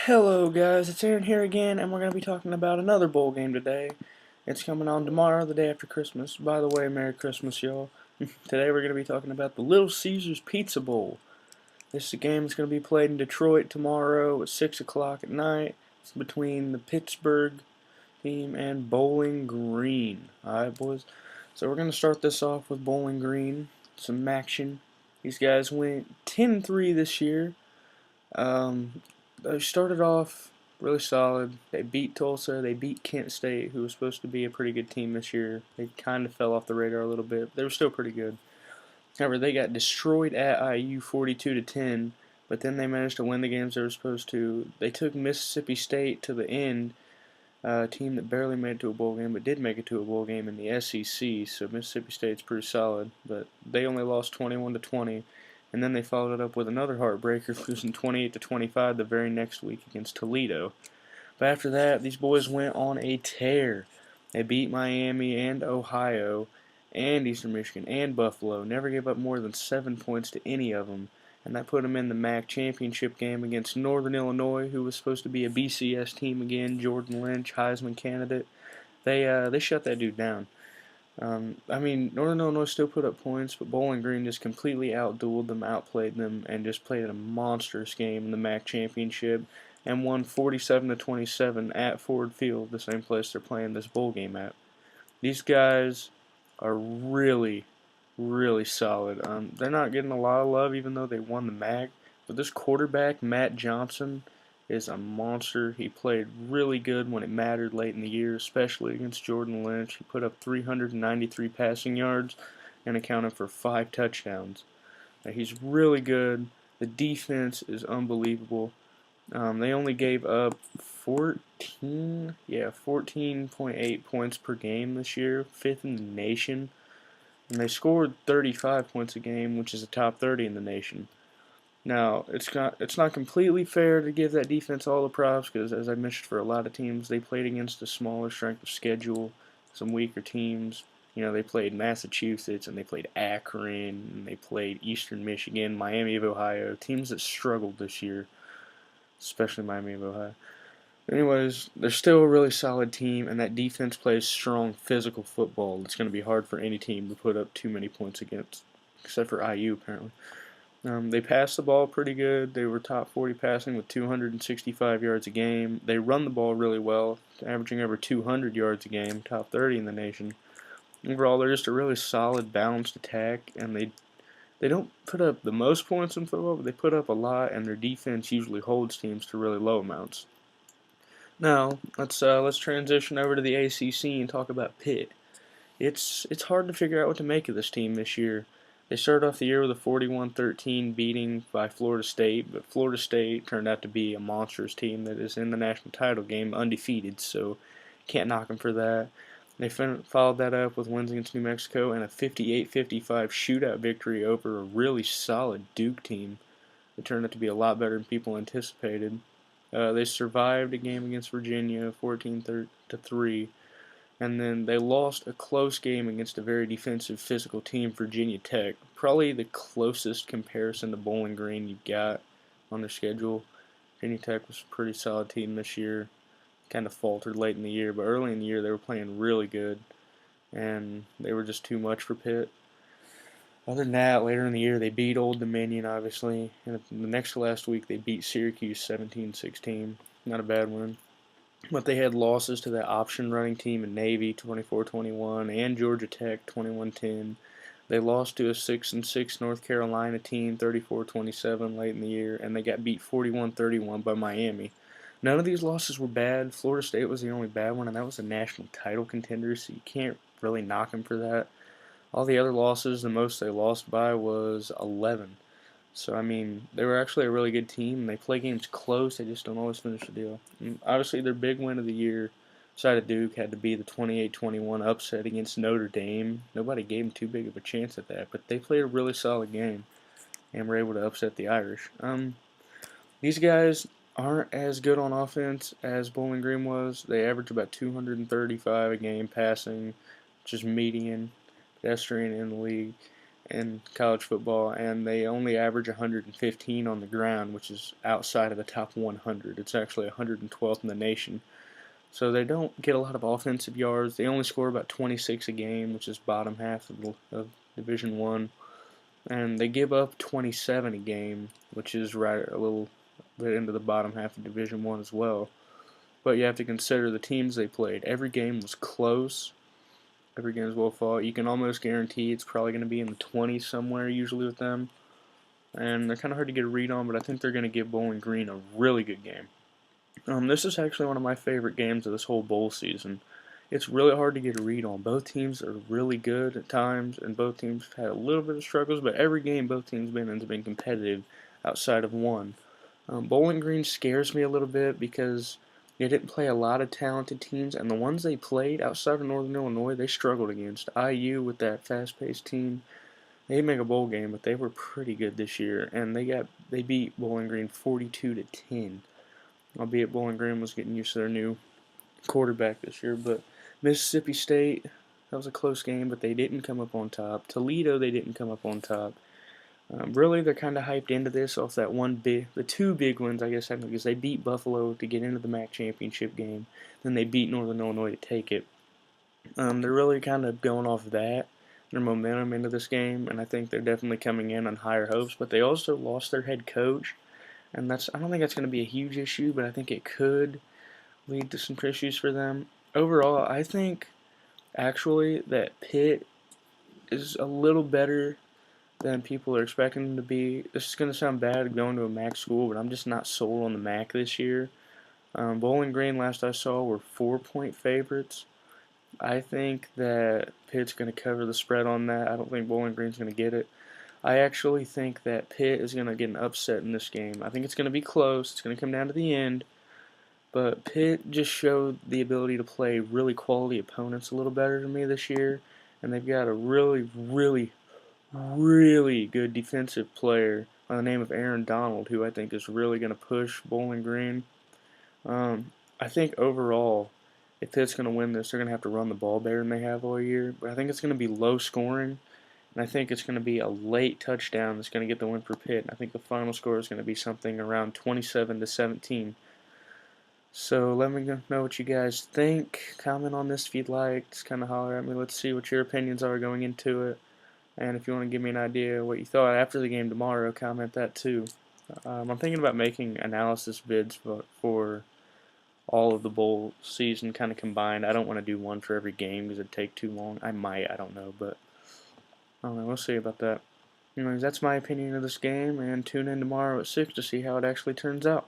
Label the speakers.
Speaker 1: Hello guys, it's Aaron here again, and we're going to be talking about another bowl game today. It's coming on tomorrow, the day after Christmas. By the way, Merry Christmas, y'all. Today we're going to be talking about the Little Caesars Pizza Bowl. This is a game that's going to be played in Detroit tomorrow at 6 o'clock at night. It's between the Pittsburgh team and Bowling Green. Alright, boys. So we're going to start this off with Bowling Green. Some action. These guys went 10-3 this year. They started off really solid. They beat Tulsa. They beat Kent State, who was supposed to be a pretty good team this year. They kind of fell off the radar a little bit, but they were still pretty good. However, they got destroyed at IU 42-10, but then they managed to win the games they were supposed to. They took Mississippi State to the end, a team that barely made it to a bowl game, but did make it to a bowl game in the SEC. So Mississippi State's pretty solid, but they only lost 21-20. And then they followed it up with another heartbreaker, losing 28-25 the very next week against Toledo. But after that, these boys went on a tear. They beat Miami and Ohio and Eastern Michigan and Buffalo. Never gave up more than 7 points to any of them. And that put them in the MAC championship game against Northern Illinois, who was supposed to be a BCS team again. Jordan Lynch, Heisman candidate. They shut that dude down. Northern Illinois still put up points, but Bowling Green just completely outdueled them, outplayed them, and just played a monstrous game in the MAC championship and won 47-27 at Ford Field, the same place they're playing this bowl game at. These guys are really, really solid. They're not getting a lot of love, even though they won the MAC. But this quarterback, Matt Johnson, is a monster. He played really good when it mattered late in the year, especially against Jordan Lynch. He put up 393 passing yards and accounted for 5 touchdowns. He's really good. The defense is unbelievable. They only gave up 14.8 points per game this year, 5th in the nation. And they scored 35 points a game, which is a top 30 in the nation. Now, it's not completely fair to give that defense all the props because, as I mentioned, for a lot of teams, they played against a smaller strength of schedule, some weaker teams. You know, they played Massachusetts and they played Akron and they played Eastern Michigan, Miami of Ohio, teams that struggled this year, especially Miami of Ohio. Anyways, they're still a really solid team, and that defense plays strong physical football. It's going to be hard for any team to put up too many points against, except for IU apparently. They passed the ball pretty good. They were top 40 passing with 265 yards a game. They run the ball really well, averaging over 200 yards a game, top 30 in the nation. Overall, they're just a really solid, balanced attack, and they don't put up the most points in football, but they put up a lot, and their defense usually holds teams to really low amounts. Now, let's transition over to the ACC and talk about Pitt. It's hard to figure out what to make of this team this year. They started off the year with a 41-13 beating by Florida State, but Florida State turned out to be a monstrous team that is in the national title game undefeated, so can't knock them for that. They followed that up with wins against New Mexico and a 58-55 shootout victory over a really solid Duke team. It turned out to be a lot better than people anticipated. They survived a game against Virginia, 14-3, and then they lost a close game against a very defensive, physical team, Virginia Tech. Probably the closest comparison to Bowling Green you've got on their schedule. Virginia Tech was a pretty solid team this year. Kind of faltered late in the year, but early in the year they were playing really good, and they were just too much for Pitt. Other than that, later in the year they beat Old Dominion, obviously, and the next to last week they beat Syracuse 17-16. Not a bad win. But they had losses to that option running team in Navy 24-21 and Georgia Tech 21-10. They lost to a 6-6 North Carolina team 34-27 late in the year, and they got beat 41-31 by Miami. None of these losses were bad. Florida State was the only bad one, and that was a national title contender, so you can't really knock them for that. All the other losses, the most they lost by was 11. So, they were actually a really good team, and they play games close. They just don't always finish the deal. And obviously, their big win of the year, side of Duke, had to be the 28-21 upset against Notre Dame. Nobody gave them too big of a chance at that, but they played a really solid game and were able to upset the Irish. These guys aren't as good on offense as Bowling Green was. They average about 235 a game passing, which is median, pedestrian in the league. in college football, and they only average 115 on the ground, which is outside of the top 100. It's actually 112th in the nation. So they don't get a lot of offensive yards. They only score about 26 a game, which is bottom half of Division One, and they give up 27 a game, which is right a little bit into the bottom half of Division One as well. But you have to consider the teams they played. Every game was close. Every game is well fought. You can almost guarantee it's probably going to be in the 20s somewhere, usually with them. And they're kind of hard to get a read on, but I think they're going to give Bowling Green a really good game. This is actually one of my favorite games of this whole bowl season. It's really hard to get a read on. Both teams are really good at times, and both teams have had a little bit of struggles, but every game both teams been in has been competitive outside of one. Bowling Green scares me a little bit because they didn't play a lot of talented teams, and the ones they played outside of Northern Illinois, they struggled against. IU with that fast-paced team, they didn't make a bowl game, but they were pretty good this year, and they beat Bowling Green 42-10. Albeit Bowling Green was getting used to their new quarterback this year, but Mississippi State, that was a close game, but they didn't come up on top. Toledo, they didn't come up on top. Really, they're kind of hyped into this off the two big wins, I guess, because they beat Buffalo to get into the MAC championship game, then they beat Northern Illinois to take it. They're really kind of going off of that, their momentum into this game, and I think they're definitely coming in on higher hopes. But they also lost their head coach, and I don't think that's going to be a huge issue, but I think it could lead to some issues for them. Overall, I think actually that Pitt is a little better than people are expecting them to be. This is going to sound bad going to a MAC school, but I'm just not sold on the MAC this year. Bowling Green, last I saw, were 4-point favorites. I think that Pitt's going to cover the spread on that. I don't think Bowling Green's going to get it. I actually think that Pitt is going to get an upset in this game. I think it's going to be close. It's going to come down to the end. But Pitt just showed the ability to play really quality opponents a little better to me this year. And they've got a really, really, really good defensive player by the name of Aaron Donald, who I think is really going to push Bowling Green. I think overall, if Pitt's going to win this, they're going to have to run the ball better than they have all year. But I think it's going to be low scoring, and I think it's going to be a late touchdown that's going to get the win for Pitt. And I think the final score is going to be something around 27-17. So let me know what you guys think. Comment on this if you'd like. Just kind of holler at me. Let's see what your opinions are going into it. And if you want to give me an idea of what you thought after the game tomorrow, comment that too. I'm thinking about making analysis vids for all of the bowl season kind of combined. I don't want to do one for every game because it'd take too long. I might, I don't know, but I don't know. We'll see about that. Anyways, that's my opinion of this game, and tune in tomorrow at 6 to see how it actually turns out.